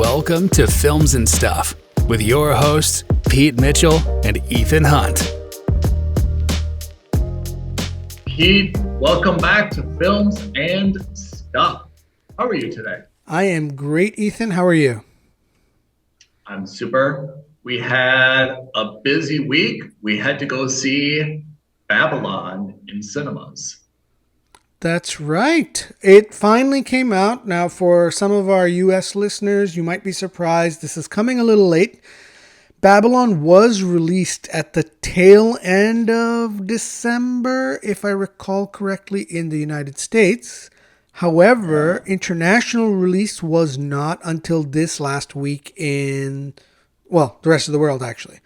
Welcome to Films and Stuff with your hosts, Pete Mitchell and Ethan Hunt. Pete, welcome back to Films and Stuff. How are you today? I am great, Ethan. How are you? I'm super. We had a busy week. We had to go see Babylon in cinemas. That's right. It finally came out. Now, for some of our U.S. listeners, you might be surprised. This is coming a little late. Babylon was released at the tail end of December, if I recall correctly, in the United States. However, international release was not until this last week in, well, the rest of the world, actually.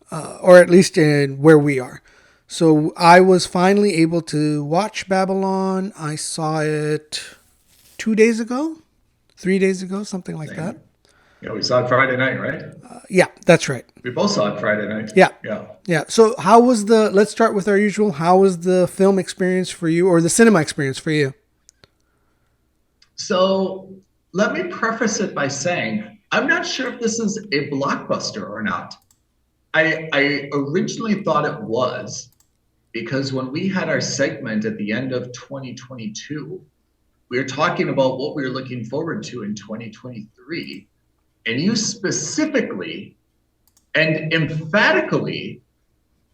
Or at least in where we are. So I was finally able to watch Babylon. I saw it 2 days ago, 3 days ago, something like that. Yeah, we saw it Friday night, right? Yeah, that's right. We both saw it Friday night. Yeah. So let's start with our usual. How was the film experience for you, or the cinema experience for you? So let me preface it by saying, I'm not sure if this is a blockbuster or not. I originally thought it was, because when we had our segment at the end of 2022, we were talking about what we were looking forward to in 2023. And you specifically and emphatically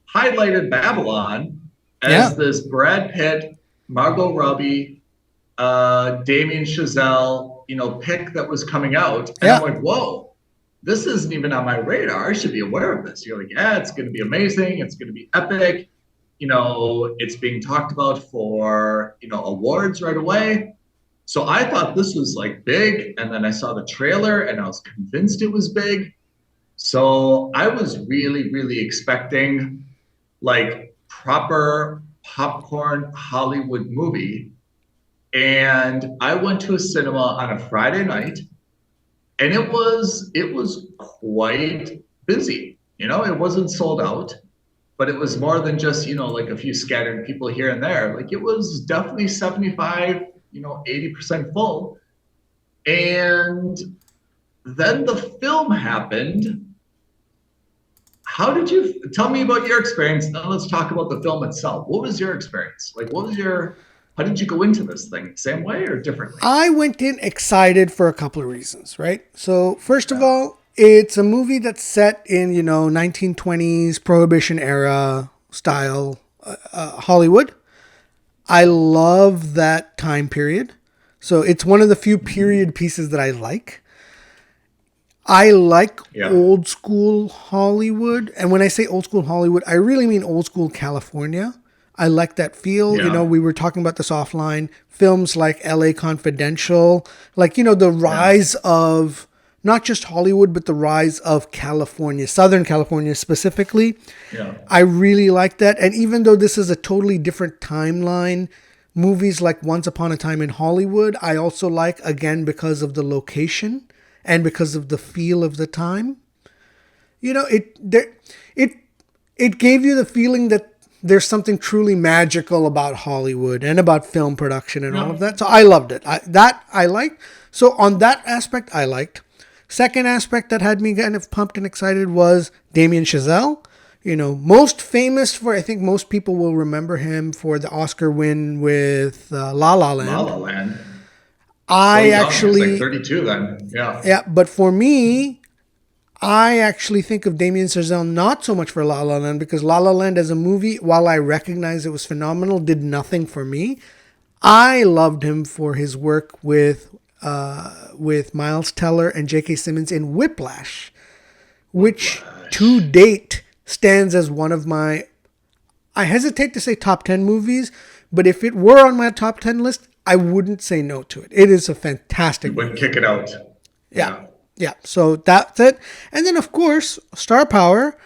highlighted Babylon as this Brad Pitt, Margot Robbie, Damien Chezelle, pick that was coming out. And I'm like, whoa, this isn't even on my radar. I should be aware of this. You're like, yeah, it's going to be amazing. It's going to be epic. It's being talked about for, awards right away. So I thought this was like big. And then I saw the trailer and I was convinced it was big. So I was really, really expecting like proper popcorn Hollywood movie. And I went to a cinema on a Friday night and it was quite busy. It wasn't sold out. But it was more than just, like a few scattered people here and there. Like it was definitely 75, 80% full. And then the film happened. How did you tell me about your experience? Now let's talk about the film itself. What was your experience? Like, how did you go into this thing? Same way or differently? I went in excited for a couple of reasons, right? So first of all, it's a movie that's set in, 1920s Prohibition era style Hollywood. I love that time period. So it's one of the few period pieces that I like. I like old school Hollywood. And when I say old school Hollywood, I really mean old school California. I like that feel. Yeah. We were talking about this offline. Films like LA Confidential, like, the rise of not just Hollywood, but the rise of California, Southern California specifically. Yeah. I really like that. And even though this is a totally different timeline, movies like Once Upon a Time in Hollywood, I also like, again, because of the location and because of the feel of the time. It gave you the feeling that there's something truly magical about Hollywood and about film production and all of that. So I loved it. I liked. So on that aspect, I liked. Second aspect that had me kind of pumped and excited was Damien Chezelle. Most famous for, I think most people will remember him for the Oscar win with La La Land. La La Land. I so actually... He was like 32 then. Yeah. Yeah, but for me, I actually think of Damien Chezelle not so much for La La Land, because La La Land as a movie, while I recognize it was phenomenal, did nothing for me. I loved him for his work with Miles Teller and J.K. Simmons in Whiplash, which to date stands as one of my, I hesitate to say top 10 movies, but if it were on my top 10 list, I wouldn't say no to it. It is a fantastic movie. You wouldn't kick it out. Yeah. So that's it. And then, of course, star power,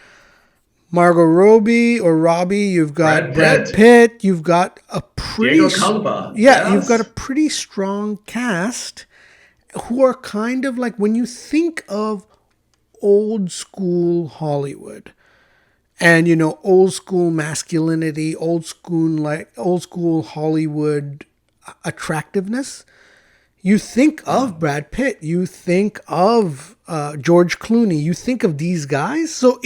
Margot Robbie or Robbie. You've got Brad Pitt. You've got a pretty... Diego Calva. Yeah, you've got a pretty strong cast who are kind of like, when you think of old school Hollywood and, old school masculinity, old school Hollywood attractiveness, You think of Brad Pitt, you think of George Clooney, you think of these guys. So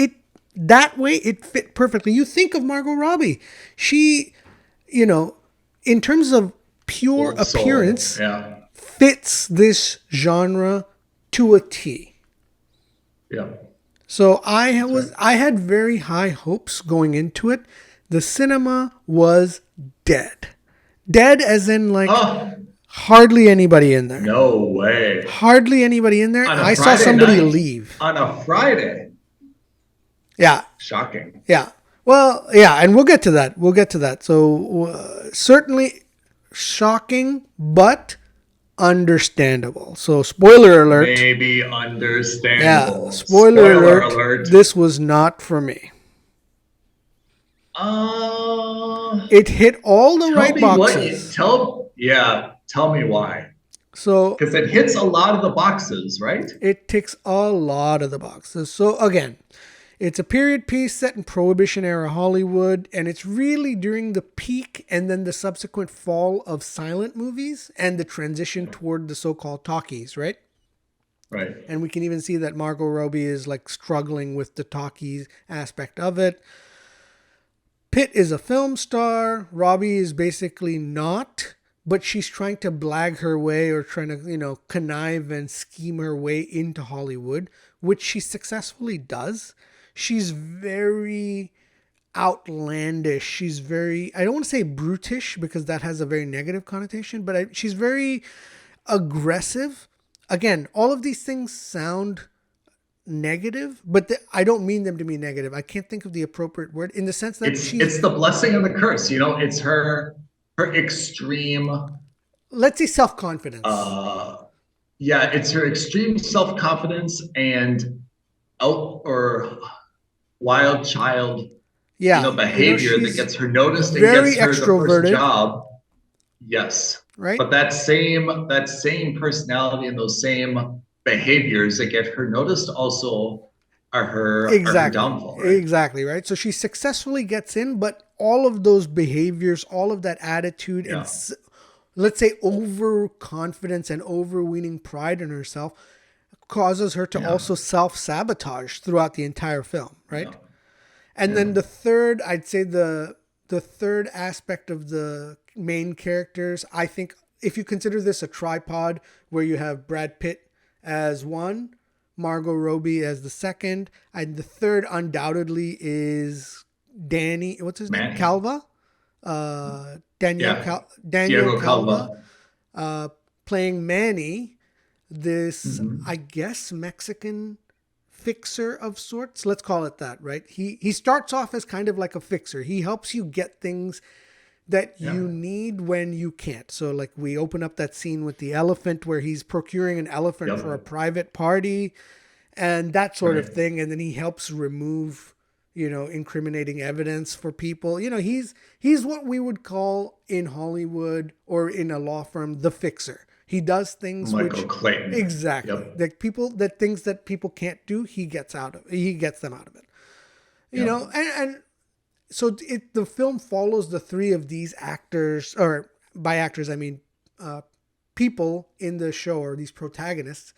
that way it fit perfectly. You think of Margot Robbie. She, in terms of pure Old soul. appearance, Yeah. fits this genre to a T. Yeah. So I had very high hopes going into it. The cinema was dead. Dead as in hardly anybody in there. No way. Hardly anybody in there. I saw Friday somebody night? leave. On a Friday. Yeah. Shocking. Yeah. Well, yeah, and we'll get to that. So certainly shocking, but understandable. So spoiler alert. Maybe understandable. Yeah, spoiler alert. This was not for me. It hit all the right boxes. Tell me why. So because it hits a lot of the boxes, right? It ticks a lot of the boxes. So again, it's a period piece set in Prohibition era Hollywood, and it's really during the peak and then the subsequent fall of silent movies and the transition toward the so-called talkies, right? Right. And we can even see that Margot Robbie is struggling with the talkies aspect of it. Pitt is a film star. Robbie is basically not, but she's trying to blag her way or trying to, connive and scheme her way into Hollywood, which she successfully does. She's very outlandish. She's very, I don't want to say brutish because that has a very negative connotation, but she's very aggressive. Again, all of these things sound negative, but I don't mean them to be negative. I can't think of the appropriate word in the sense that it's the blessing and the curse. It's her extreme. Let's say self-confidence. It's her extreme self-confidence and wild child. Behavior that gets her noticed and gets her the first job. Yes. Right. But that same personality and those same behaviors that get her noticed also are her downfall. Right? Exactly, right? So she successfully gets in, but all of those behaviors, all of that attitude, and let's say overconfidence and overweening pride in herself causes her to also self-sabotage throughout the entire film, right? Yeah. And then the third, I'd say the third aspect of the main characters, I think if you consider this a tripod where you have Brad Pitt as one, Margot Robbie as the second, and the third undoubtedly is what's his name? Calva? Diego Calva. Playing Manny, this, I guess, Mexican fixer of sorts. Let's call it that, right? He starts off as kind of like a fixer. He helps you get things that you need when you can't. So we open up that scene with the elephant where he's procuring an elephant for a private party and that sort of thing. And then he helps remove, incriminating evidence for people. He's what we would call in Hollywood or in a law firm, the fixer. He does things Clayton. Exactly. Yep. Things that people can't do, he gets them out of it. And so the film follows the three of these actors, or by actors, I mean people in the show, or these protagonists,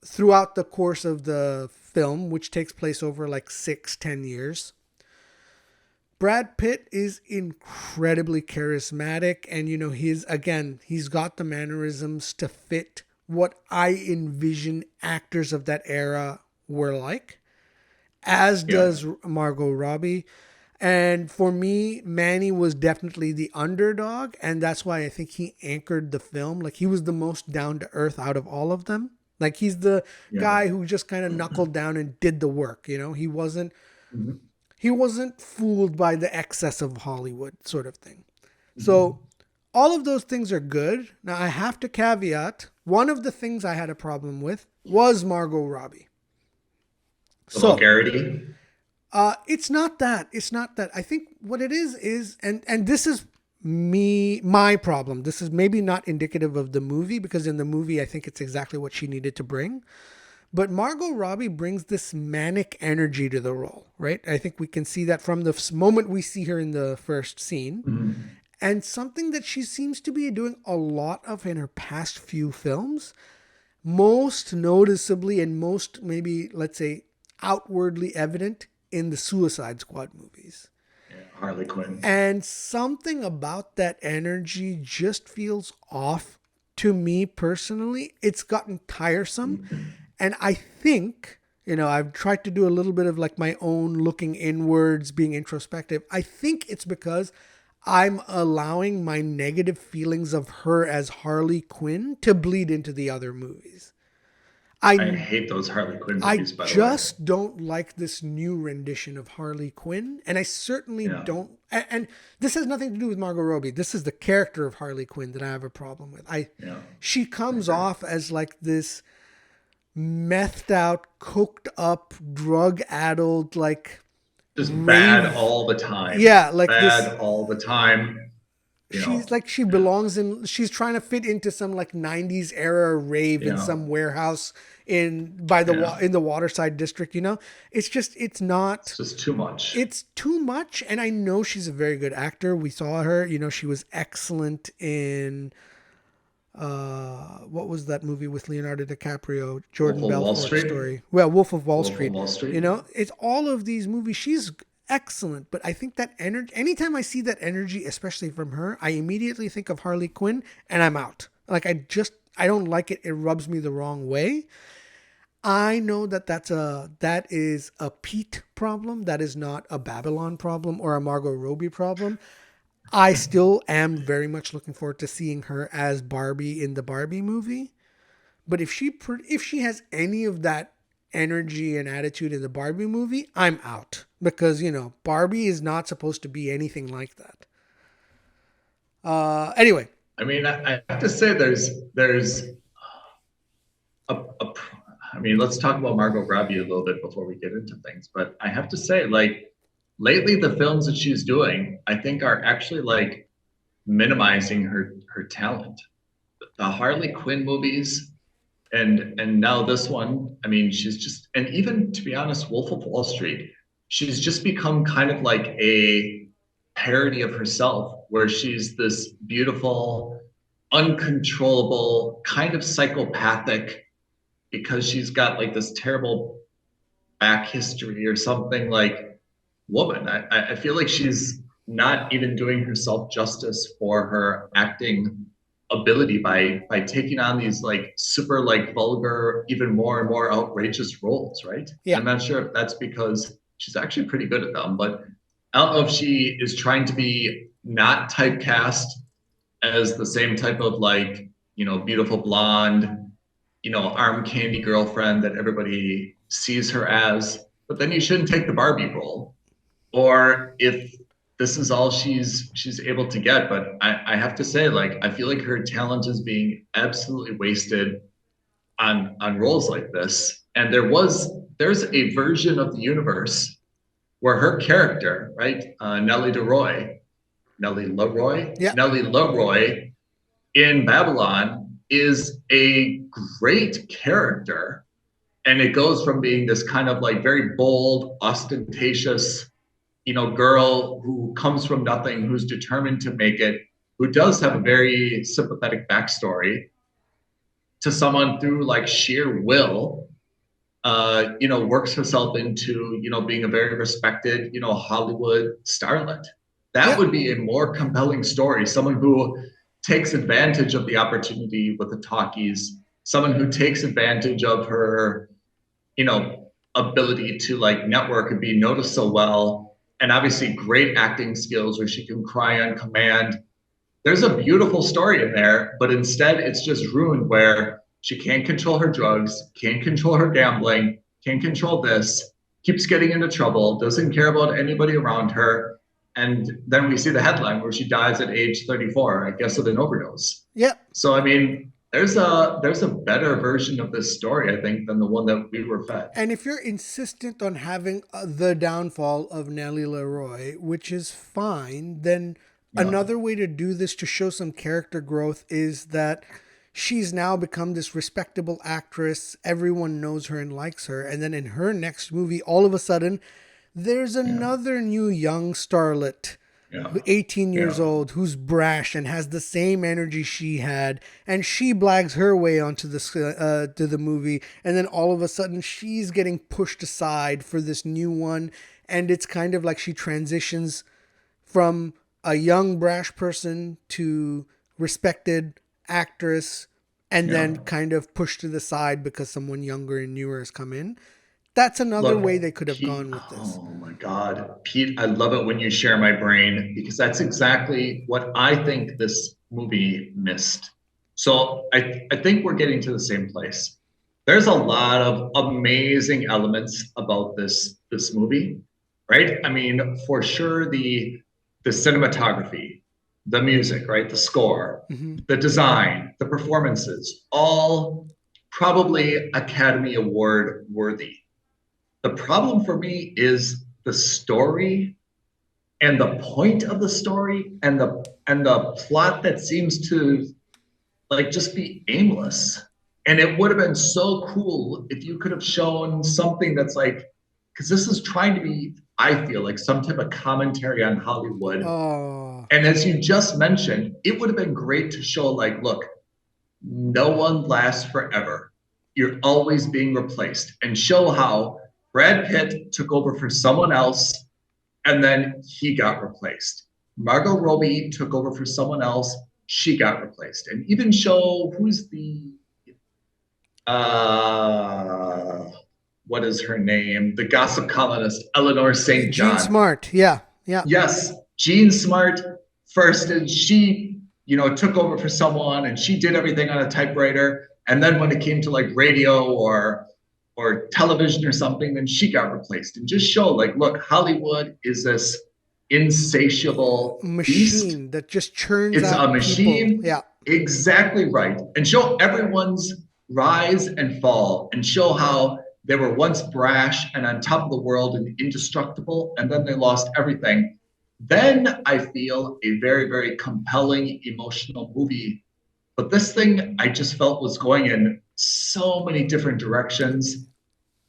throughout the course of the film, which takes place over 6-10 years. Brad Pitt is incredibly charismatic, and he's got the mannerisms to fit what I envision actors of that era were like, as does Margot Robbie. And for me, Manny was definitely the underdog, and that's why I think he anchored the film. He was the most down to earth out of all of them. He's the guy who just kind of knuckled down and did the work. He wasn't fooled by the excess of Hollywood sort of thing. So all of those things are good. Now I have to caveat, one of the things I had a problem with was Margot Robbie. Vulgarity. It's not that. I think what it is, and this is my problem. This is maybe not indicative of the movie, because in the movie, I think it's exactly what she needed to bring. But Margot Robbie brings this manic energy to the role, right? I think we can see that from the moment we see her in the first scene. And something that she seems to be doing a lot of in her past few films, most noticeably and most maybe, let's say, outwardly evident in the Suicide Squad movies. Yeah, Harley Quinn. And something about that energy just feels off to me personally. It's gotten tiresome. And I think, I've tried to do a little bit of like my own looking inwards, being introspective. I think it's because I'm allowing my negative feelings of her as Harley Quinn to bleed into the other movies. I hate those Harley Quinn movies, by the way. I just don't like this new rendition of Harley Quinn. And I certainly don't. And this has nothing to do with Margot Robbie. This is the character of Harley Quinn that I have a problem with. She comes off as like this methed out, coked up, drug-addled, like... Just bad all the time. Yeah, like bad all the time. She's like, she belongs in, she's trying to fit into some like 90s era rave in some warehouse in the Waterside district, It's just, it's just too much. It's too much. And I know she's a very good actor. We saw her, she was excellent in, what was that movie with Leonardo DiCaprio, Jordan Belfort's story? Well, Wolf of Wall Street. It's all of these movies. She's excellent, but I think that energy, anytime I see that energy, especially from her, I immediately think of Harley Quinn and I'm out. Like, I don't like it. It rubs me the wrong way. I know that is a Pete problem. That is not a Babylon problem or a Margot Robbie problem. I still am very much looking forward to seeing her as Barbie in the Barbie movie. But if she has any of that energy and attitude in the Barbie movie, I'm out. Because, Barbie is not supposed to be anything like that. Anyway. I mean, I have to say there's let's talk about Margot Robbie a little bit before we get into things. But I have to say, like, lately the films that she's doing, I think are actually like minimizing her talent. The Harley Quinn movies, and now this one, I mean, she's just, and even to be honest, Wolf of Wall Street, she's just become kind of like a parody of herself, where she's this beautiful, uncontrollable, kind of psychopathic, because she's got like this terrible back history or something, like, woman. I feel like she's not even doing herself justice for her acting ability by taking on these like super like vulgar, even more and more outrageous roles, right? Yeah. I'm not sure if that's because she's actually pretty good at them, but I don't know if she is trying to be not typecast as the same type of like, beautiful blonde, arm candy girlfriend that everybody sees her as, but then you shouldn't take the Barbie role. Or if this is all she's able to get. But I have to say, like, I feel like her talent is being absolutely wasted on roles like this. And there's a version of the universe where her character, right, Nellie Leroy in Babylon is a great character. And it goes from being this kind of like very bold, ostentatious, girl who comes from nothing, who's determined to make it, who does have a very sympathetic backstory, to someone through like sheer will, works herself into, being a very respected, Hollywood starlet. That would be a more compelling story. Someone who takes advantage of the opportunity with the talkies, someone who takes advantage of her, ability to like network and be noticed so well. And obviously great acting skills where she can cry on command. There's a beautiful story in there, but instead it's just ruined where she can't control her drugs, can't control her gambling, can't control this, keeps getting into trouble, doesn't care about anybody around her. And then we see the headline where she dies at age 34, I guess, of an overdose. Yep. So, I mean, there's a better version of this story, I think, than the one that we were fed. And if you're insistent on having the downfall of Nellie Leroy, which is fine, then another way to do this to show some character growth is that she's now become this respectable actress. Everyone knows her and likes her. And then in her next movie, all of a sudden, there's another new young starlet Yeah. 18 years Yeah. old, who's brash and has the same energy she had, and she blags her way onto to the movie, and then all of a sudden she's getting pushed aside for this new one, and it's kind of like she transitions from a young brash person to respected actress, and then Yeah. kind of pushed to the side because someone younger and newer has come in. That's another way Look, they could have Pete, gone with this. oh my God. Pete, I love it when you share my brain because that's exactly what I think this movie missed. So I think we're getting to the same place. There's a lot of amazing elements about this movie, right? I mean, for sure the cinematography, the music, right? The score, Mm-hmm. the design, the performances, all probably Academy Award worthy. The problem for me is the story and the point of the story and the plot that seems to like just be aimless. And it would have been so cool if you could have shown something that's like, because this is trying to be, I feel like some type of commentary on Hollywood. Oh, And as you just mentioned, it would have been great to show like, look, no one lasts forever. You're always being replaced and show how Brad Pitt took over for someone else and then he got replaced. Margot Robbie took over for someone else, she got replaced. And even show who's the uh what is her name? The gossip columnist Eleanor St. Gene John. Smart. Yeah, yeah. Yes, Jean Smart first, and she, took over for someone, and she did everything on a typewriter. And then when it came to like radio or television or something, then she got replaced. And just show like, look, Hollywood is this insatiable beast. Machine that just churns It's a out people. machine. Yeah. Exactly right. And show everyone's rise and fall and show how they were once brash and on top of the world and indestructible, and then they lost everything. Then I feel a very, very compelling emotional movie. But this thing I just felt was going in so many different directions.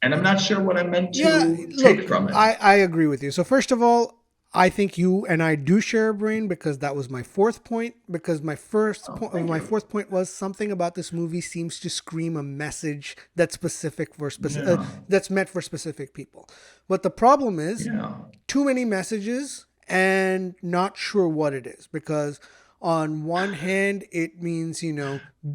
And I'm not sure what I meant Yeah, to take look, from it. I agree with you. So first of all, I think you and I do share a brain because that was my fourth point. Because my Thank you. fourth point was something about this movie seems to scream a message that's specific for Yeah. that's meant for specific people. But the problem is Yeah. too many messages and not sure what it is because on one hand it means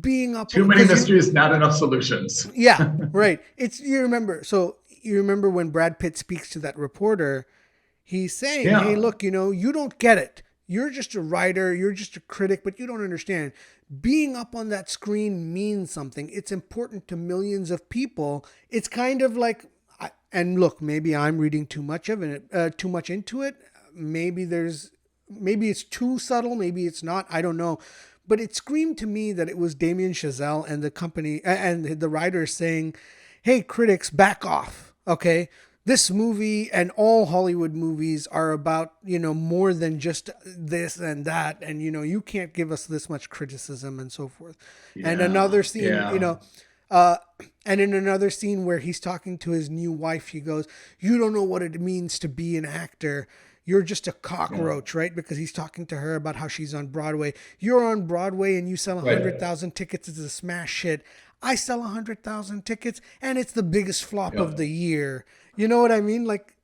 being up Too many 'cause mysteries, not enough solutions. yeah, right. It's you remember when Brad Pitt speaks to that reporter, he's saying, "Hey, Yeah. look, you don't get it. You're just a writer, you're just a critic, but you don't understand. Being up on that screen means something. It's important to millions of people. It's kind of like and look, maybe I'm reading too much of it, too much into it. Maybe it's too subtle, maybe it's not. I don't know. But it screamed to me that it was Damien Chezelle and the company and the writers saying, "Hey, critics, back off. Okay, this movie and all Hollywood movies are about more than just this and that, and you can't give us this much criticism and so forth." And Yeah. another scene, Yeah. uh, and in another scene where he's talking to his new wife, he goes, "You don't know what it means to be an actor. You're just a Yeah. cockroach," right? Because he's talking to her about how she's on Broadway. You're on Broadway and you sell Right. 100,000 tickets. It's a smash hit. I sell 100,000 tickets and it's the biggest flop of Yeah. the year. You know what I mean? Like,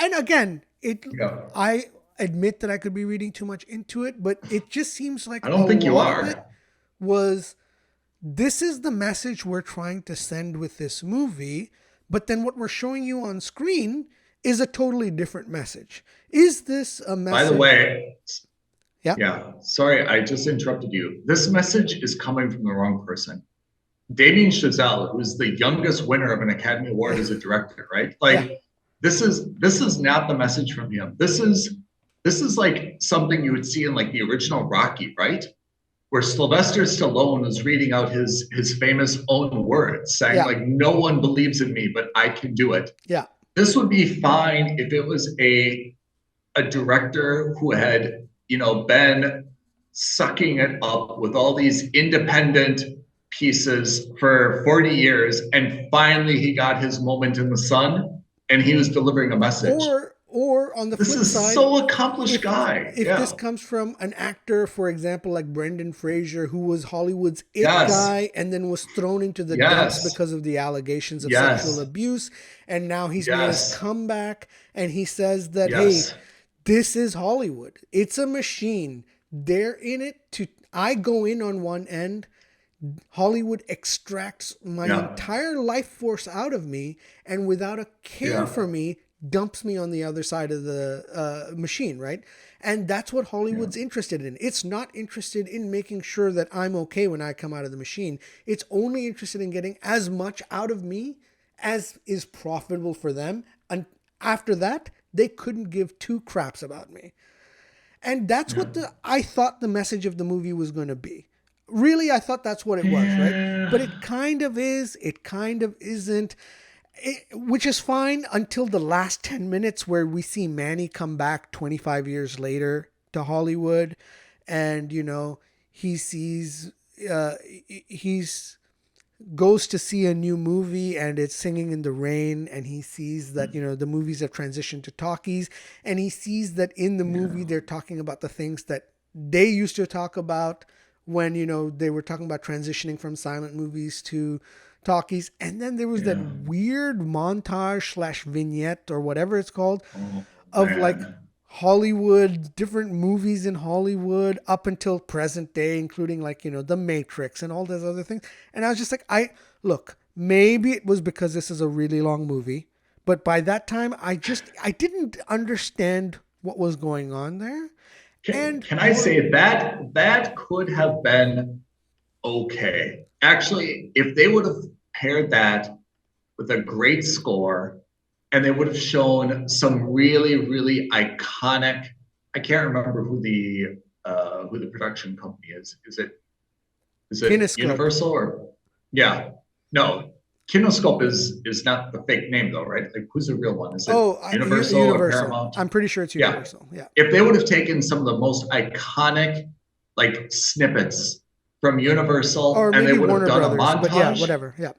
and again, Yeah. I admit that I could be reading too much into it, but it just seems like I a don't think you lot of it are. was this is the message we're trying to send with this movie, but then what we're showing you on screen is a totally different message. Is this a By the message? way, Yeah. yeah, sorry, I just interrupted you. This message is coming from the wrong person. Damien Chazelle, who's the youngest winner of an Academy Award as a director, right? Yeah. Like this is not the message from him. This is like something you would see in like the original Rocky, right? Where Sylvester Stallone is reading out his famous own words, saying Yeah. like, "No one believes in me, but I can do it." Yeah. This would be fine if it was a director who had, been sucking it up with all these independent pieces for 40 years and finally he got his moment in the sun and he was delivering a message. Or on the This flip is side, so accomplished guy. if this Yeah. comes from an actor, for example, like Brendan Fraser, who was Hollywood's it Yes. guy and then was thrown into the dumps Yes. because of the allegations of sexual Yes. abuse, and now he's made his Yes. comeback and he says that, hey, Yes. this is Hollywood. It's a machine. They're in it to. I go in on one end. Hollywood extracts my Yeah. entire life force out of me, and without a care Yeah. for me, dumps me on the other side of the machine, right? And that's what Hollywood's interested in. It's not interested in making sure that I'm okay when I come out of the machine. It's only interested in getting as much out of me as is profitable for them. And after that, they couldn't give two craps about me. And that's what I thought the message of the movie was going to be. Really, I thought that's what it was, right? But it kind of is, it kind of isn't, which is fine until the last 10 minutes where we see Manny come back 25 years later to Hollywood. And, you know, he sees, he's goes to see a new movie and it's Singing in the Rain, and he sees that, you know, the movies have transitioned to talkies, and he sees that in the movie they're talking about the things that they used to talk about when, you know, they were talking about transitioning from silent movies to talkies. And then there was that weird montage / vignette or whatever it's called of like Hollywood, different movies in Hollywood up until present day, including like, you know, The Matrix and all those other things. And I was just like, look, maybe it was because this is a really long movie, but by that time I didn't understand what was going on there. Can I say that could have been okay? Actually, if they would have paired that with a great score, and they would have shown some really, really iconic. I can't remember who the production company is. Is it Kinescope. Universal or yeah? No, Kinescope is not the fake name though, right? Like who's the real one? Is it Universal or Paramount? I'm pretty sure it's Universal. Yeah. If they would have taken some of the most iconic like snippets from Universal Or and they maybe would have Warner done Brothers, a montage, but yeah, whatever. Yeah.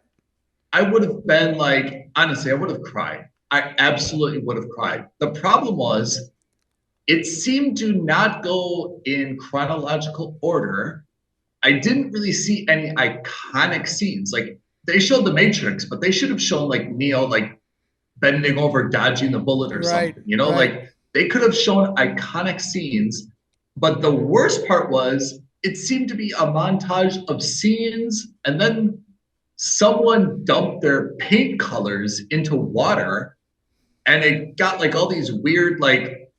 I would have been like, honestly, I would have cried. I absolutely would have cried. The problem was, it seemed to not go in chronological order. I didn't really see any iconic scenes. Like they showed the Matrix, but they should have shown like Neo like bending over, dodging the bullet or something. You know, like they could have shown iconic scenes. But the worst part was, it seemed to be a montage of scenes, and then someone dumped their paint colors into water, and it got like all these weird like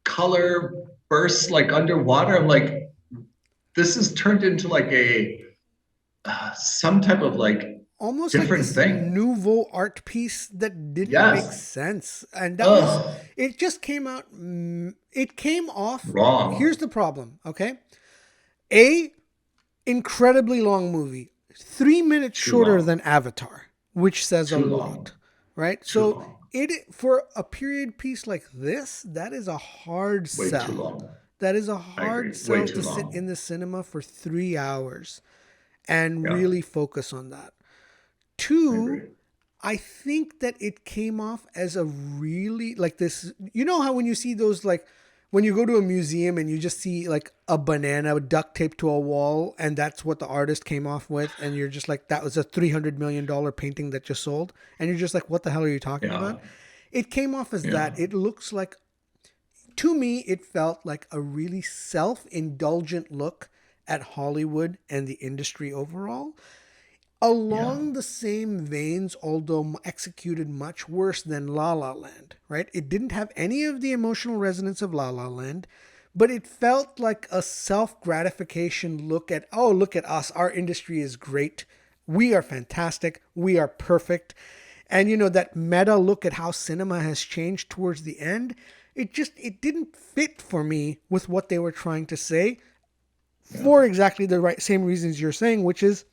color bursts like underwater. I'm like, this is turned into like a some type of like almost different like this thing. nouveau art piece that didn't make sense. And that was, it just came out, it came off wrong. Here's the problem, okay? A incredibly long movie, 3 minutes shorter than Avatar, which says a lot, right? So it, for a period piece like this, that is a hard sell. That is a hard sell to sit in the cinema for 3 hours and really focus on that. 2, I think that it came off as a really like this, you know how when you see those, like when you go to a museum and you just see like a banana duct taped to a wall and that's what the artist came off with, and you're just like, that was a $300 million painting that just sold, and you're just like, what the hell are you talking about? It came off as that. It looks like, to me, it felt like a really self-indulgent look at Hollywood and the industry overall. Along the same veins, although executed much worse than La La Land, right? It didn't have any of the emotional resonance of La La Land, but it felt like a self-gratification look at, oh, look at us. Our industry is great. We are fantastic. We are perfect. And, you know, that meta look at how cinema has changed towards the end, it didn't fit for me with what they were trying to say for exactly the same reasons you're saying, which is,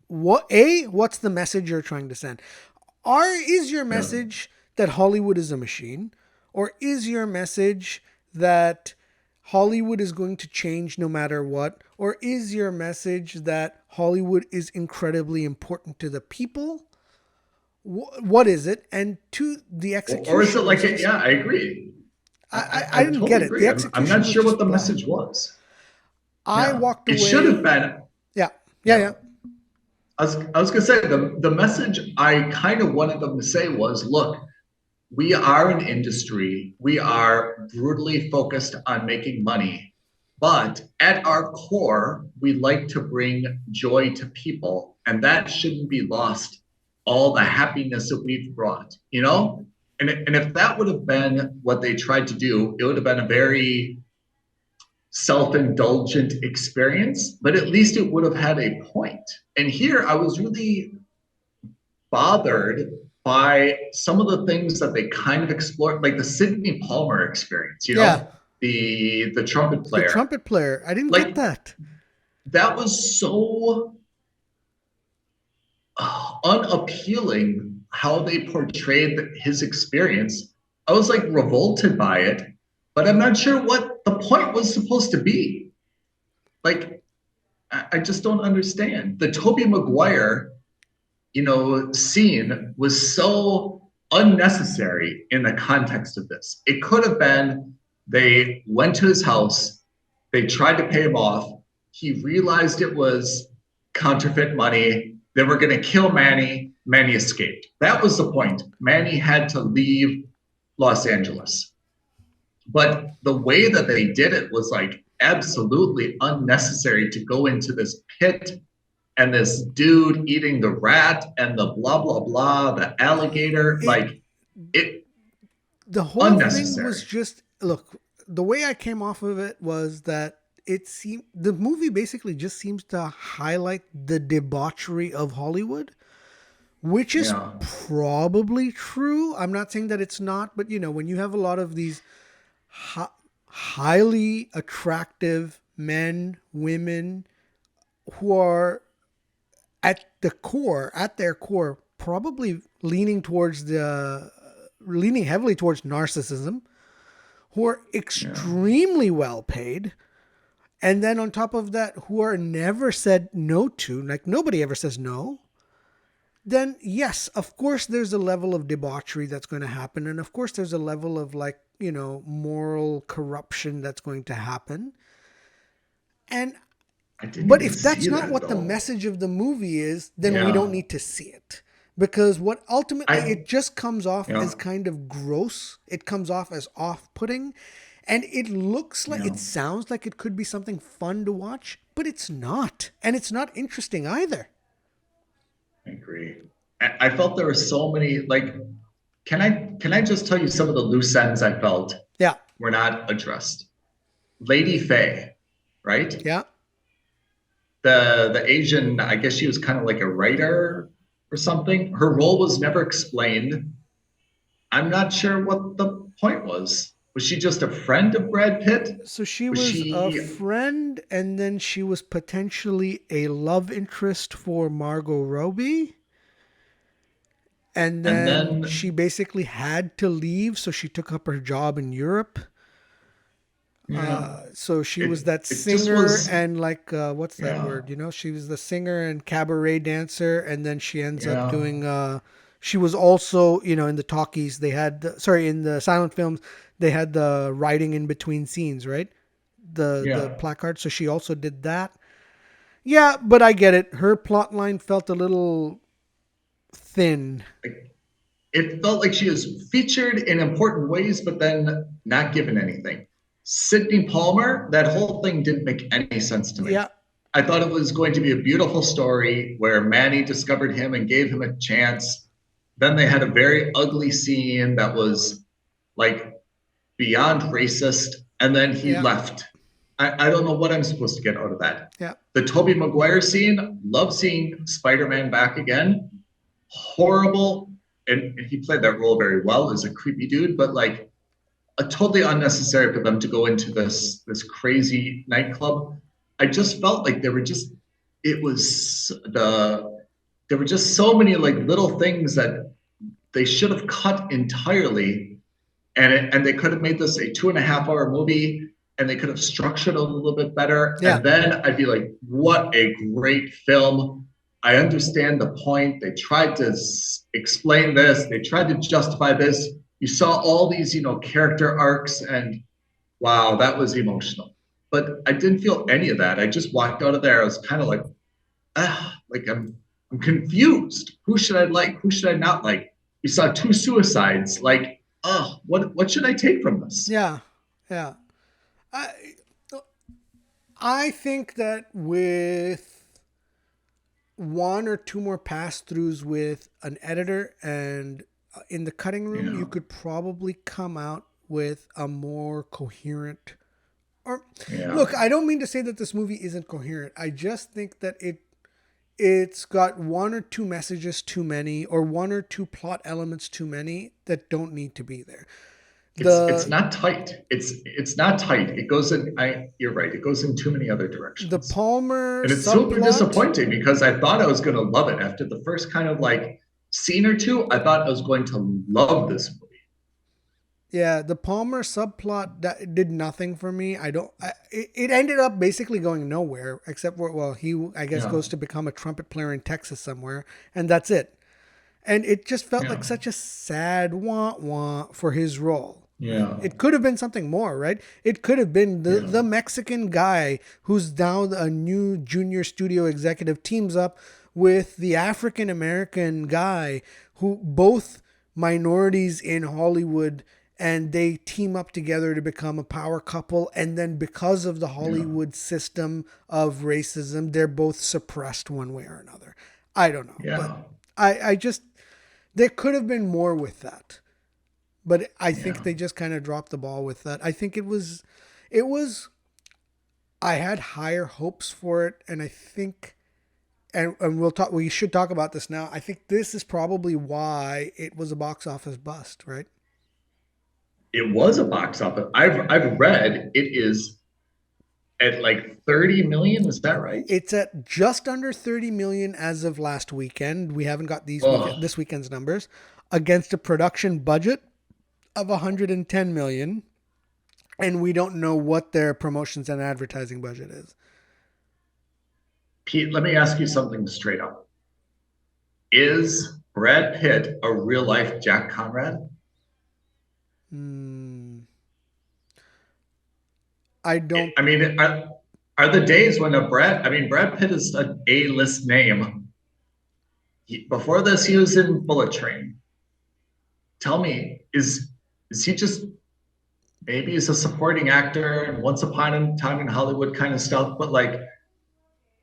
what's the message you're trying to send? Is your message that Hollywood is a machine? Or is your message that Hollywood is going to change no matter what? Or is your message that Hollywood is incredibly important to the people? what is it? And two, the Or is it execution like, was just, yeah, I agree. I I didn't get totally it. The agree. I'm execution not was sure what just the blah. message was. I Yeah, walked it should have away. been. Yeah, yeah, Yeah, yeah. I was gonna say the message I kind of wanted them to say was, look, we are an industry. We are brutally focused on making money, but at our core, we like to bring joy to people, and that shouldn't be lost. All the happiness that we've brought, you know. And if that would have been what they tried to do, it would have been a very self-indulgent experience, but at least it would have had a point. And here I was really bothered by some of the things that they kind of explored, like the Sidney Palmer experience, you Yeah, know, the trumpet the player. trumpet player. I didn't get Like that. that was so unappealing how they portrayed his experience. I was like revolted by it, but I'm not sure what the point was supposed to be. Like I just don't understand. The Tobey Maguire, scene was so unnecessary in the context of this. It could have been they went to his house, they tried to pay him off, he realized it was counterfeit money, they were going to kill Manny, Manny escaped. That was the point. Manny had to leave Los Angeles. But the way that they did it was like absolutely unnecessary to go into this pit and this dude eating the rat and the blah blah blah, the alligator, It like it the whole thing was unnecessary. just look. The way I came off of it was that it seemed the movie basically just seems to highlight the debauchery of Hollywood, which is Yeah. probably true. I'm not saying that it's not, but when you have a lot of these highly attractive men, women who are at their core, probably leaning heavily towards narcissism, who are Yeah. extremely well paid, and then on top of that, who are never said no to, like nobody ever says no, then yes, of course, there's a level of debauchery that's going to happen. And of course, there's a level of moral corruption that's going to happen. And, I didn't but even if that's see not that what the though. message of the movie is, then we don't Yeah. need to see it. Because what ultimately I it just comes off yeah. as kind of gross. It comes off as off putting. And it looks like, Yeah. it sounds like it could be something fun to watch, but it's not. And it's not interesting either. I agree. I felt there were so many like can I just tell you some of the loose ends I felt Yeah. were not addressed? Lady Faye, right? Yeah. The Asian, I guess she was kind of like a writer or something. Her role was never explained. I'm not sure what the point was. Was she just a friend of Brad Pitt? So she Was was a she friend, and then she was potentially a love interest for Margot Robbie. And and then then she basically had to leave, so she took up her job in Europe. yeah, So she was it that it just singer was and what's that yeah, word? She was the singer and cabaret dancer, and then she ends up yeah, doing. She was also in the talkies. They had in the silent films they had the writing in between scenes, right? The yeah. placard. So she also did that. Yeah, but I get it. Her plot line felt a little thin. Like, it felt like she was featured in important ways, but then not given anything. Sidney Palmer, that whole thing didn't make any sense to me. Yeah, I thought it was going to be a beautiful story where Manny discovered him and gave him a chance. Then they had a very ugly scene that was like beyond racist, and then he yeah, left. I don't know what I'm supposed to get out of that. yeah. The Tobey Maguire scene, love seeing Spider-Man back again. Horrible, and he played that role very well as a creepy dude, but like totally unnecessary for them to go into this crazy nightclub. I just felt like it was there were just so many like little things that they should have cut entirely, and they could have made this a 2.5 hour movie, and they could have structured it a little bit better, Yeah. and then I'd be like, what a great film. I understand the point. They tried to explain this. They tried to justify this. You saw all these, character arcs, and wow, that was emotional. But I didn't feel any of that. I just walked out of there. I was kind of like I'm confused. Who should I like? Who should I not like? You saw two suicides. Like, oh, what should I take from this? Yeah, yeah. I I think that with one or two more pass throughs with an editor and in the cutting room, you could probably come out with a more coherent. Or look, I don't mean to say that this movie isn't coherent. I just think that it's got one or two messages too many, or one or two plot elements too many that don't need to be there. It's not tight. It's not tight. It goes in. You're right. It goes in too many other directions. The Palmer and it's super disappointing because I thought I was going to love it after the first kind of like scene or two. I thought I was going to love this movie. Yeah, the Palmer subplot that did nothing for me. It ended up basically going nowhere except for he goes to become a trumpet player in Texas somewhere, and that's it. And it just felt like such a sad wah-wah for his role. Yeah. It could have been something more, right? It could have been the Mexican guy who's now a new junior studio executive teams up with the African American guy who both minorities in Hollywood, and they team up together to become a power couple. And then because of the Hollywood system of racism, they're both suppressed one way or another. I don't know. Yeah. But I just, there could have been more with that. But I think they just kind of dropped the ball with that. I think it was, I had higher hopes for it. And I think, and we should talk about this now. I think this is probably why it was a box office bust, right? It was a box office. I've read it is at like 30 million. Is that right? It's at just under 30 million as of last weekend. We haven't got this weekend's numbers, against a production budget of 110 million. And we don't know what their promotions and advertising budget is. Pete, let me ask you something straight up. Is Brad Pitt a real life Jack Conrad? I don't. I mean, are the days when Brad Pitt is an A-list name. Before this, he was in Bullet Train. Tell me, is he just, maybe he's a supporting actor and Once Upon a Time in Hollywood kind of stuff, but like,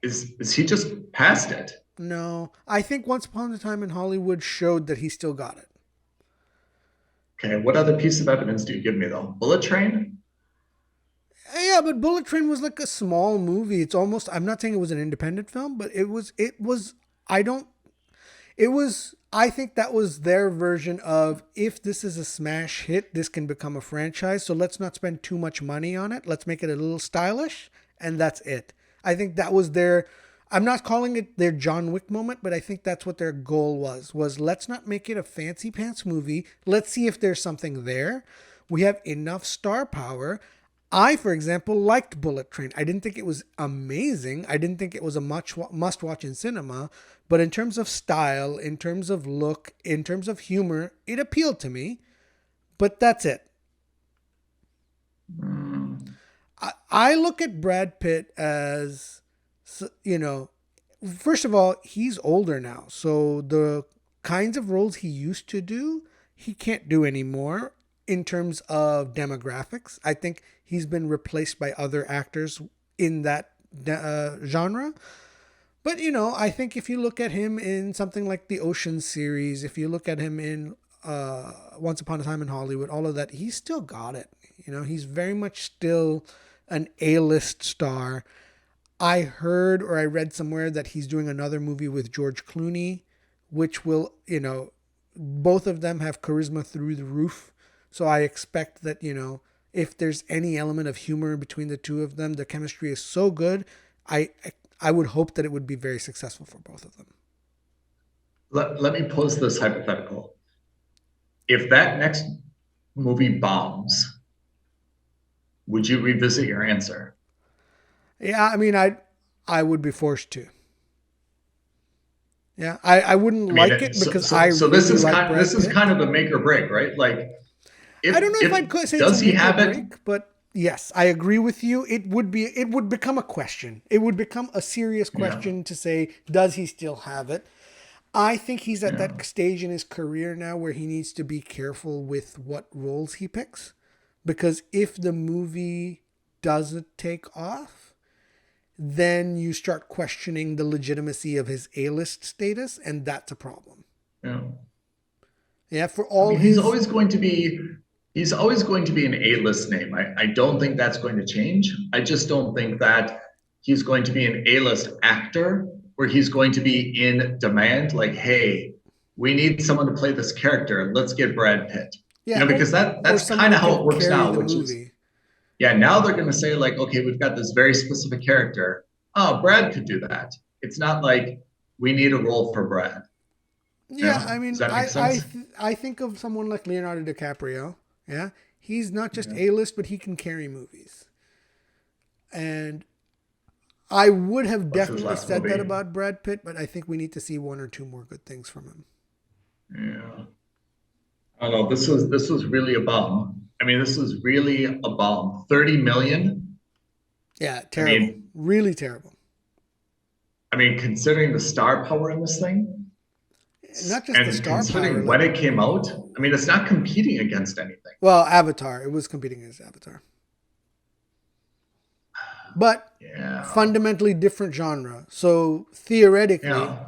is he just past it? No, I think Once Upon a Time in Hollywood showed that he still got it. Okay, what other piece of evidence do you give me though? Bullet Train? Yeah, but Bullet Train was like a small movie. It's almost, I'm not saying it was an independent film, but I think that was their version of, if this is a smash hit, this can become a franchise. So let's not spend too much money on it. Let's make it a little stylish. And that's it. I think that was I'm not calling it their John Wick moment, but I think that's what their goal was let's not make it a fancy pants movie. Let's see if there's something there. We have enough star power. I, for example, liked Bullet Train. I didn't think it was amazing. I didn't think it was a must-watch in cinema. But in terms of style, in terms of look, in terms of humor, it appealed to me. But that's it. I look at Brad Pitt as, first of all, he's older now. So the kinds of roles he used to do, he can't do anymore. In terms of demographics, I think he's been replaced by other actors in that genre. But, I think if you look at him in something like the Ocean series, if you look at him in Once Upon a Time in Hollywood, all of that, he's still got it. He's very much still an A-list star. I heard or I read somewhere that he's doing another movie with George Clooney, which will, both of them have charisma through the roof. So I expect that, if there's any element of humor between the two of them, the chemistry is so good. I would hope that it would be very successful for both of them. Let me pose this hypothetical. If that next movie bombs, would you revisit your answer? Yeah, I mean, I would be forced to. Yeah, I wouldn't I mean, like it because I so really like Brad this is Pitt. kind of the make or break, right? Like, I don't know if if I'd say it's a does he make or have it? break, but yes, I agree with you. It would become a question. It would become a serious Yeah, question to say, does he still have it? I think he's at yeah, that stage in his career now where he needs to be careful with what roles he picks. Because if the movie doesn't take off, then you start questioning the legitimacy of his A-list status, and that's a problem. yeah. Yeah, for I all mean, his he's always going to be an A-list name. I don't think that's going to change. I just don't think that he's going to be an A-list actor where he's going to be in demand. Like, hey, we need someone to play this character. Let's get Brad Pitt. You yeah, know, because or that's someone kind of that how can it works carry now, the which is movie. yeah, now they're going to say like, okay, we've got this very specific character. Oh, Brad could do that. It's not like we need a role for Brad. Yeah, Yeah, I does mean, that make sense? I think of someone like Leonardo DiCaprio. Yeah, he's not just Yeah. A-list, but he can carry movies. And I would have What's his definitely last said that movie? about Brad Pitt, but I think we need to see one or two more good things from him. Yeah. I don't know. This was really a bum. I mean, this is really a bum. 30 million. Yeah, I terrible. mean, Really terrible. considering the star power in this thing, Not just the and star power, considering when like, it came out, I mean, it's not competing against anything. well, Avatar. It was competing against Avatar. But Yeah. fundamentally different genre. So theoretically, Yeah.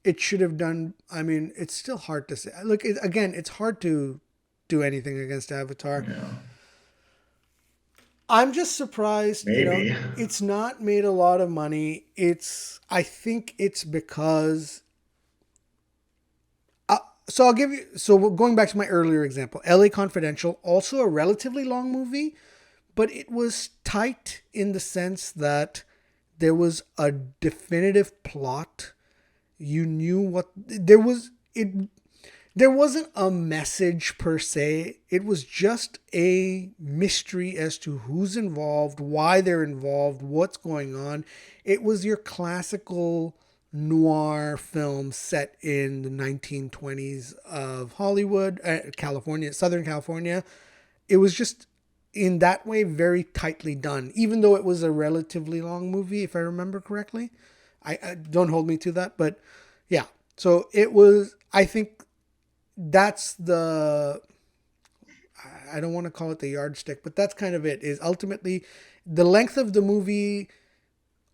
it should have done. I mean, it's still hard to say. Look, again, it's hard to do anything against Avatar. Yeah. I'm just surprised, Maybe. it's not made a lot of money. I think it's because, so I'll give you, so going back to my earlier example, LA Confidential, also a relatively long movie, but it was tight in the sense that there was a definitive plot. You knew what, there wasn't a message per se. It was just a mystery as to who's involved, why they're involved, what's going on. It was your classical noir film set in the 1920s of Hollywood, California, Southern California. It was just in that way very tightly done, even though it was a relatively long movie, if I remember correctly. I don't hold me to that, but yeah. So it was, I think that's the, I don't want to call it the yardstick, but that's kind of it, is ultimately the length of the movie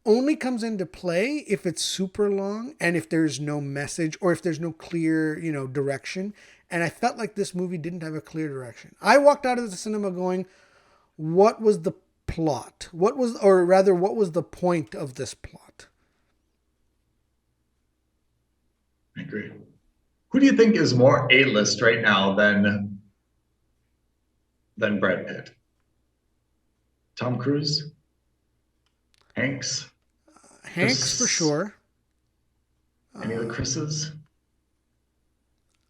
only comes into play if it's super long and if there's no message or if there's no clear, direction. And I felt like this movie didn't have a clear direction. I walked out of the cinema going, what was the plot? What was the point of this plot? I agree. Who do you think is more A-list right now than Brad Pitt? Tom Cruise? Hanks? Hanks for Chris? sure. Any of the Chris's?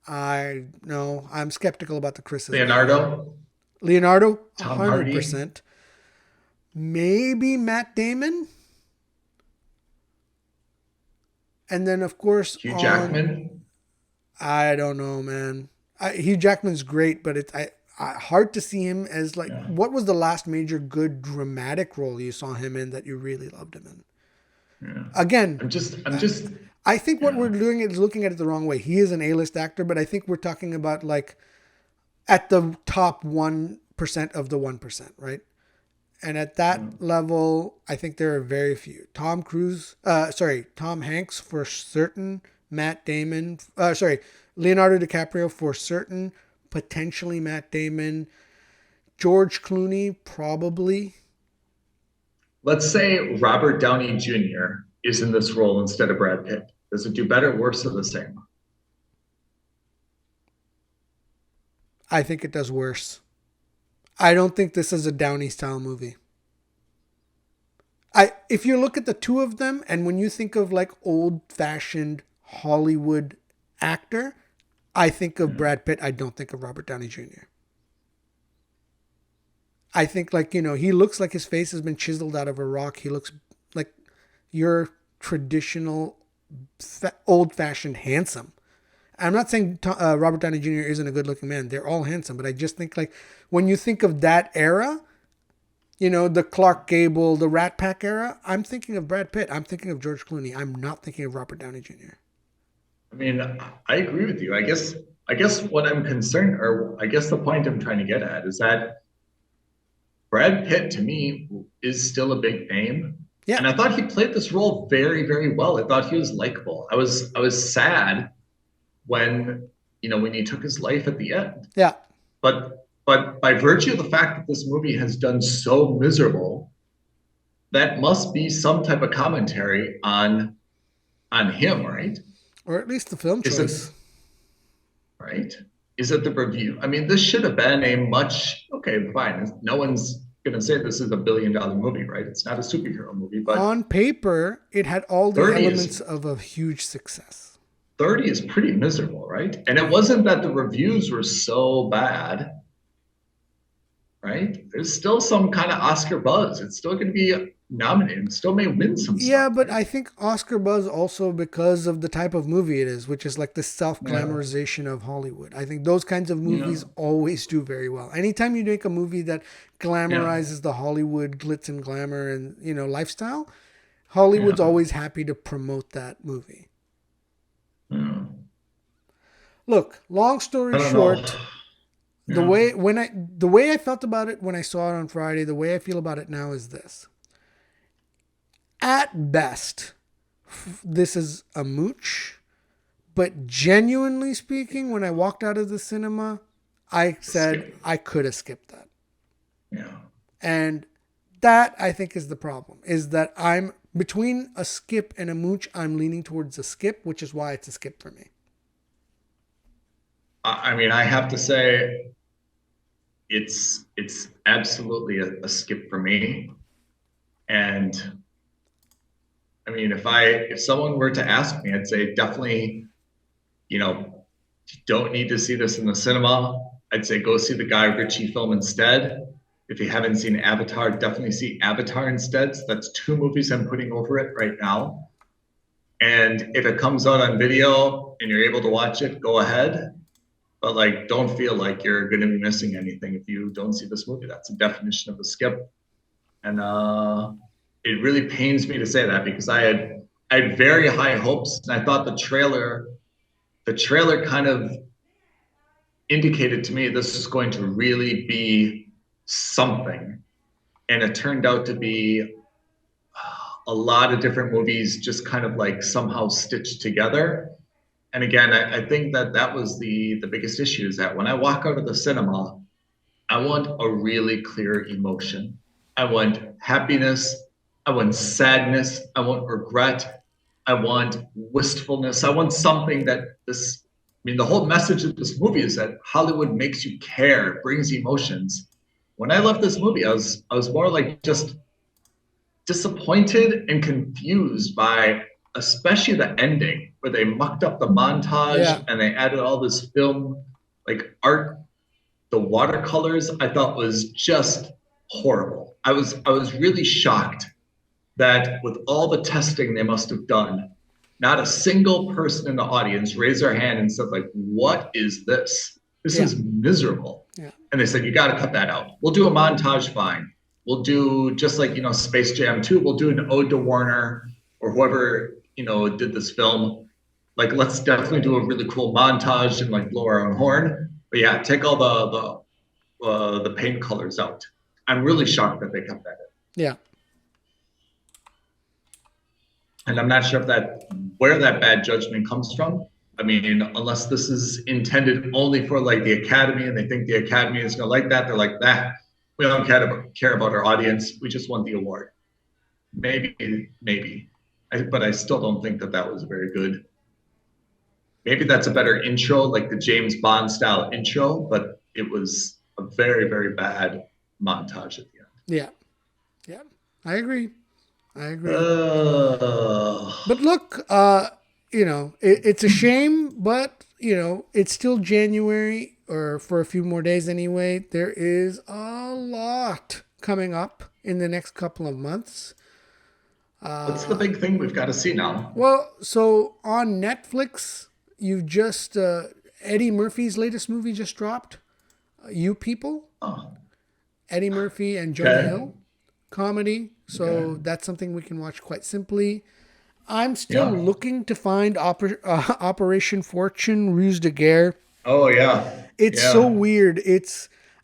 I'm skeptical about the Chris's. Leonardo? Leonardo, Tom Hardy? 100%. Maybe Matt Damon. And then, of course, Hugh Jackman? I don't know, man. Hugh Jackman's great, but it's hard to see him as like. Yeah. What was the last major good dramatic role you saw him in that you really loved him in? Yeah. Again, I'm just I think what yeah. we're doing is looking at it the wrong way. He is an A-list actor, but I think we're talking about like at the top 1% of the 1%, right? And at that level, I think there are very few. Tom Hanks for certain, Leonardo DiCaprio for certain, potentially Matt Damon, George Clooney, probably. Let's say Robert Downey Jr. is in this role instead of Brad Pitt. Does it do better, worse, or the same? I think it does worse. I don't think this is a Downey style movie. If you look at the two of them, and when you think of like old fashioned Hollywood actor, I think of Brad Pitt. I don't think of Robert Downey Jr. I think he looks like his face has been chiseled out of a rock. He looks like your traditional old-fashioned handsome. I'm not saying Robert Downey Jr. isn't a good-looking man. They're all handsome, but I just think like when you think of that era, you know, the Clark Gable, the Rat Pack era, I'm thinking of Brad Pitt. I'm thinking of George Clooney. I'm not thinking of Robert Downey Jr. I mean, I agree with you. I guess what I'm concerned, or I guess the point I'm trying to get at is that Brad Pitt to me is still a big name. Yeah. And I thought he played this role very, very well. I thought he was likable. I was sad when when he took his life at the end. Yeah. But by virtue of the fact that this movie has done so miserable, that must be some type of commentary on him, right? Or at least the film Is choice. it right? Is it the review? I mean, this should have been a much okay, fine. No one's gonna say this is a billion-dollar movie, right? It's not a superhero movie, but On paper, it had all the 30 elements is of a huge success. 30 is pretty miserable, right? And it wasn't that the reviews were so bad, right? There's still some kind of Oscar buzz. It's still going to be nominated. It still may win some Yeah, stuff, but right? I think Oscar buzz also because of the type of movie it is, which is like the Yeah, self-glamorization of Hollywood. I think those kinds of yeah, movies always do very well. Anytime you make a movie that yeah, glamorizes the Hollywood glitz and glamour and, lifestyle, yeah, Hollywood's always happy to promote that movie. yeah. Look, long I story don't know. short, Yeah, the way I felt about it when I saw it on Friday, the way I feel about it now is this. At best, this is a mooch, but genuinely speaking, when I walked out of the cinema, I said skip. I could have skipped that. Yeah. And that I think is the problem, is that I'm between a skip and a mooch, I'm leaning towards a skip, which is why it's a skip for me. I mean, I have to say it's absolutely a skip for me. And I mean, if someone were to ask me, I'd say definitely, you don't need to see this in the cinema. I'd say go see the Guy Ritchie film instead. If you haven't seen Avatar, definitely see Avatar instead. So that's two movies I'm putting over it right now. And if it comes out on video and you're able to watch it, go ahead. But like, don't feel like you're going to be missing anything if you don't see this movie. That's the definition of a skip. And it really pains me to say that because I had very high hopes, and I thought the trailer kind of indicated to me this is going to really be something, and it turned out to be a lot of different movies just kind of like somehow stitched together. And again, I think that was the biggest issue, is that when I walk out of the cinema, I want a really clear emotion. I want happiness. I want sadness. I want regret. I want wistfulness. I want something that the whole message of this movie is that Hollywood makes you care, brings emotions. When I left this movie, I was more like just disappointed and confused by especially the ending where they mucked up the Yeah. montage and they added all this film like art. The watercolors I thought was just horrible. I was really shocked that with all the testing they must have done, not a single person in the audience raised their hand and said like, what is this? This Yeah. is miserable. Yeah. And they said, you got to cut that out. We'll do a montage, fine. We'll do just like, Space Jam 2, we'll do an ode to Warner or whoever, did this film. Like, let's definitely do a really cool montage and like blow our own horn. But yeah, take all the paint colors out. I'm really shocked that they kept that in. Yeah. And I'm not sure where that bad judgment comes from. I mean, unless this is intended only for like the Academy and they think the Academy is going to like that, they're like, we don't care about our audience. We just want the award. Maybe. But I still don't think that was very good. Maybe that's a better intro, like the James Bond style intro, but it was a very, very bad montage at the end. Yeah. Yeah. I agree. But look, it's a shame, but, it's still January, or for a few more days anyway. There is a lot coming up in the next couple of months. What's the big thing we've got to see now? Well, so on Netflix, you've just Eddie Murphy's latest movie just dropped. You People. Oh, Eddie Murphy and Jonah okay. Hill comedy. So Okay. that's something we can watch quite simply. I'm still looking to find Operation Fortune Ruse de Guerre. Oh, yeah. It's so Yeah. weird.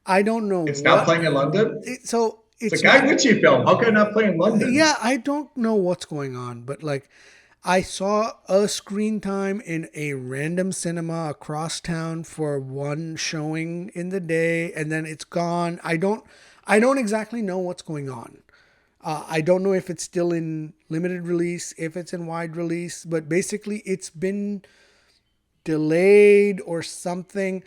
I don't know It's not what. playing in London? It's a It's Guy not. Ritchie film. How can it not play in London? Yeah, I don't know what's going on, but like I saw a screen time in a random cinema across town for one showing in the day, and then it's gone. I don't exactly know what's going on. I don't know if it's still in limited release, if it's in wide release, but basically it's been delayed or something.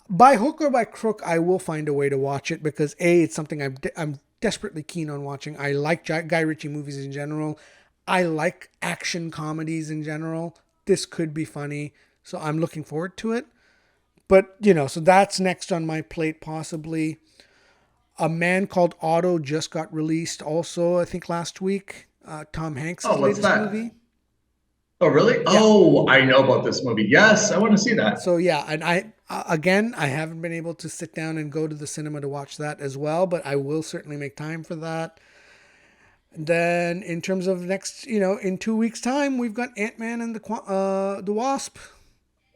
By hook or by crook, I will find a way to watch it because it's something I'm desperately keen on watching. I like Guy Ritchie movies in general. I like action comedies in general. This could be funny, so I'm looking forward to it. But so that's next on my plate possibly. A Man Called Otto just got released also, I think last week. Tom Hanks' Oh, what's latest that? movie. Oh, really? Yeah. Oh, I know about this movie. Yes, I want to see that. So yeah, and I haven't been able to sit down and go to the cinema to watch that as well, but I will certainly make time for that. And then in terms of next, in 2 weeks' time, we've got Ant-Man and the Wasp.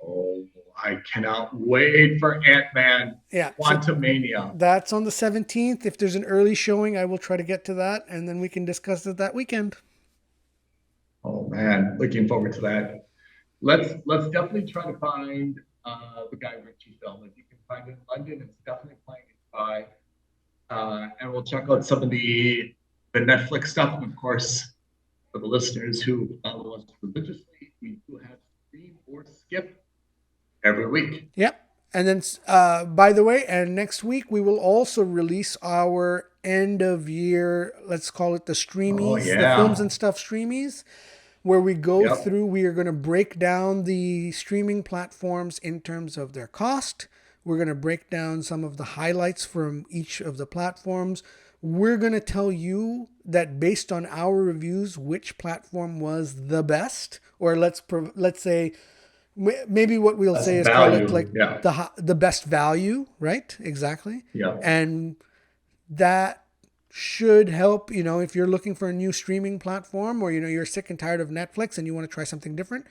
Oh, I cannot wait for Ant-Man Yeah, so Quantumania. that's on the 17th. If there's an early showing, I will try to get to that, and then we can discuss it that weekend. Oh man, looking forward to that. Let's definitely try to find the Guy Ritchie film. If you can find it in London, it's definitely playing it by. And we'll check out some of the Netflix stuff. And of course, for the listeners who follow us religiously, we do have stream or skip every week. Yep. And then, by the way, and next week we will also release our end of year, let's call it the streamies, the films and stuff streamies, where we go through, we are going to break down the streaming platforms in terms of their cost. We're going to break down some of the highlights from each of the platforms. We're going to tell you that based on our reviews, which platform was the best, or let's say, maybe what we'll say is call it like the best value, right? Exactly. Yeah. And that should help, if you're looking for a new streaming platform or, you're sick and tired of Netflix and you want to try something different,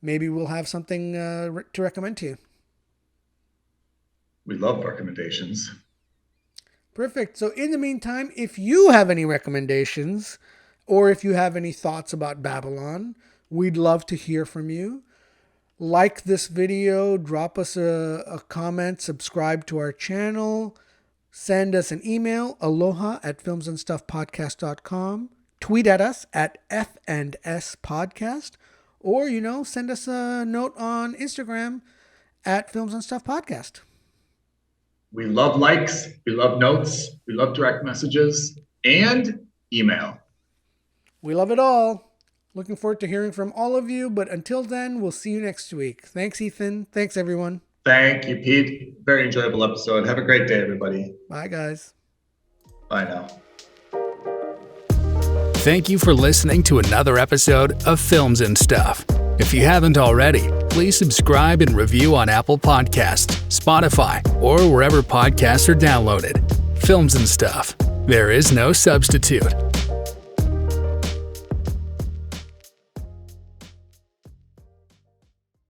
maybe we'll have something to recommend to you. We love recommendations. Perfect. So in the meantime, if you have any recommendations or if you have any thoughts about Babylon, we'd love to hear from you. Like this video, drop us a comment, subscribe to our channel, send us an email, aloha@filmsandstuffpodcast.com, tweet at us at F&S Podcast, or, send us a note on Instagram at Films and Stuff Podcast. We love likes, we love notes, we love direct messages, and email. We love it all. Looking forward to hearing from all of you, but until then, we'll see you next week. Thanks, Ethan. Thanks, everyone. Thank you, Pete. Very enjoyable episode. Have a great day, everybody. Bye, guys. Bye now. Thank you for listening to another episode of Films and Stuff. If you haven't already, please subscribe and review on Apple Podcasts, Spotify, or wherever podcasts are downloaded. Films and Stuff. There is no substitute.